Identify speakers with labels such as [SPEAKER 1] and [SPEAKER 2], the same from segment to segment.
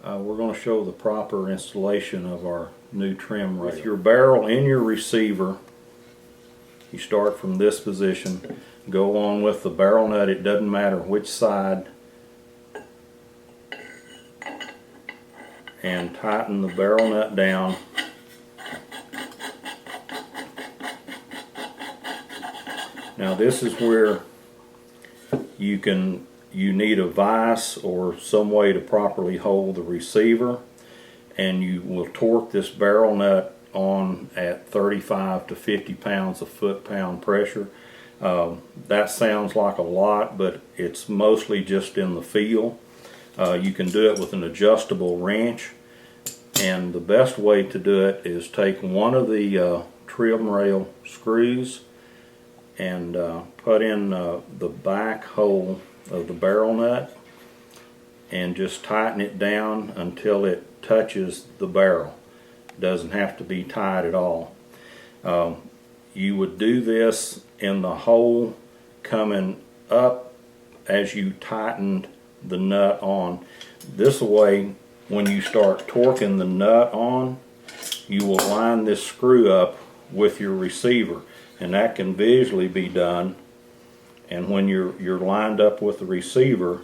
[SPEAKER 1] we're going to show the proper installation of our new trim rail. With your barrel in your receiver, you start from this position, go on with the barrel nut, it doesn't matter which side, and tighten the barrel nut down. Now this is where you need a vise or some way to properly hold the receiver, and you will torque this barrel nut on at 35 to 50 pounds of foot-pound pressure. That sounds like a lot, but it's mostly just in the feel. You can do it with an adjustable wrench, and the best way to do it is take one of the trim rail screws and put in the back hole of the barrel nut and just tighten it down until it touches the barrel. It doesn't have to be tight at all. You would do this in the hole coming up as you tightened the nut on. This way, when you start torquing the nut on, you will line this screw up with your receiver, and that can visually be done. And when you're lined up with the receiver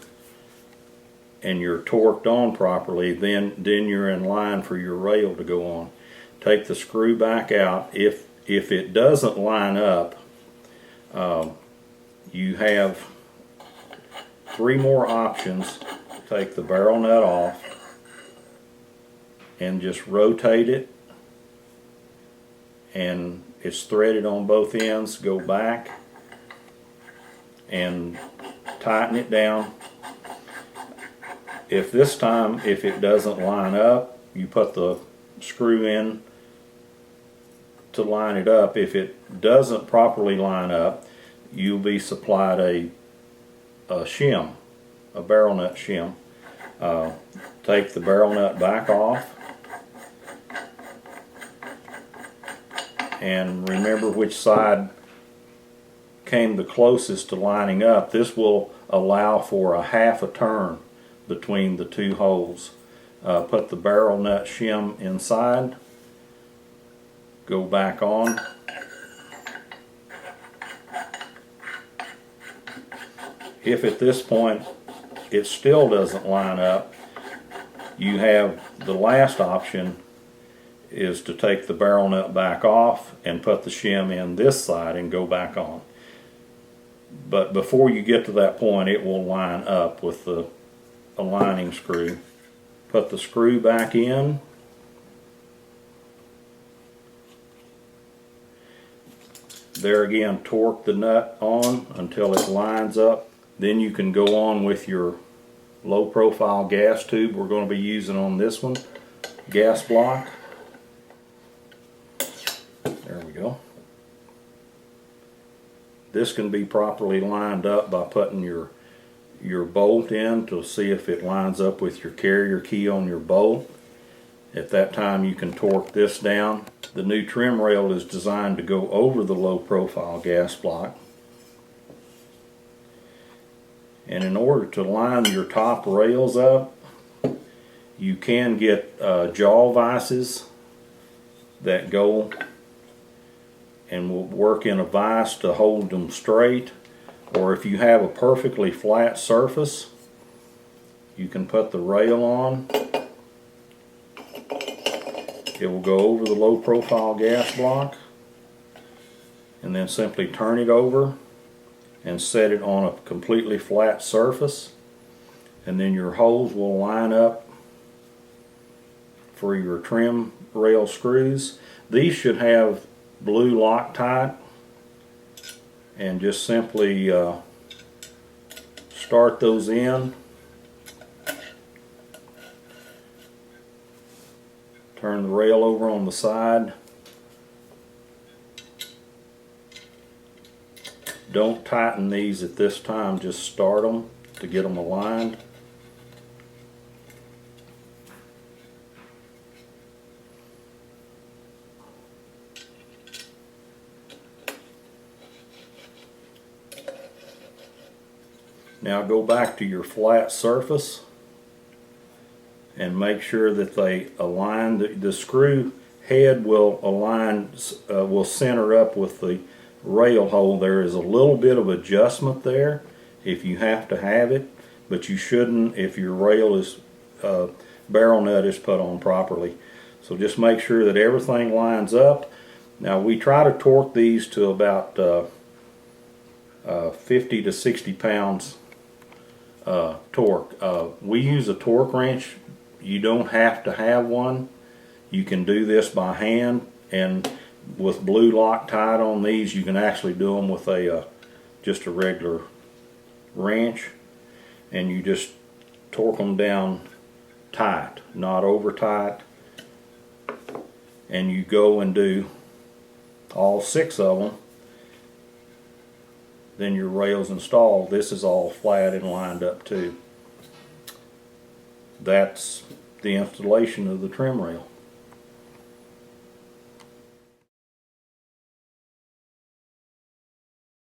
[SPEAKER 1] and you're torqued on properly, then you're in line for your rail to go on. Take the screw back out. If it doesn't line up, you have three more options. Take the barrel nut off and just rotate it, and it's threaded on both ends. Go back and tighten it down. If this time, if it doesn't line up, you put the screw in to line it up. If it doesn't properly line up, you'll be supplied a shim, a barrel nut shim. Take the barrel nut back off, and remember which side came the closest to lining up. This will allow for a half a turn between the two holes. Put the barrel nut shim inside, go back on, if at this point it still doesn't line up, you have the last option is to take the barrel nut back off and put the shim in this side and go back on. But before you get to that point, it will line up with the aligning screw. Put the screw back in, there again, torque the nut on until it lines up. Then you can go on with your low profile gas tube we're going to be using on this one, gas block. There we go. This can be properly lined up by putting your bolt in to see if it lines up with your carrier key on your bolt. At that time you can torque this down. The new trim rail is designed to go over the low profile gas block. And in order to line your top rails up, you can get jaw vices that go and will work in a vise to hold them straight. Or if you have a perfectly flat surface, you can put the rail on. It will go over the low profile gas block, and then simply turn it over and set it on a completely flat surface, and then your holes will line up for your trim rail screws. These should have blue Loctite, and just simply start those in, turn the rail over on the side. Don't tighten these at this time, just start them to get them aligned. Now go back to your flat surface and make sure that they align. The screw head will align, will center up with the rail hole. There is a little bit of adjustment there if you have to have it, but you shouldn't if your rail is barrel nut is put on properly. So just make sure that everything lines up. Now we try to torque these to about 50 to 60 pounds torque. We use a torque wrench. You don't have to have one. You can do this by hand, and with blue Loctite on these, you can actually do them with a just a regular wrench, and you just torque them down tight, not over tight, and you go and do all 6 of them. Then your rail's installed. This is all flat and lined up too. That's the installation of the trim rail.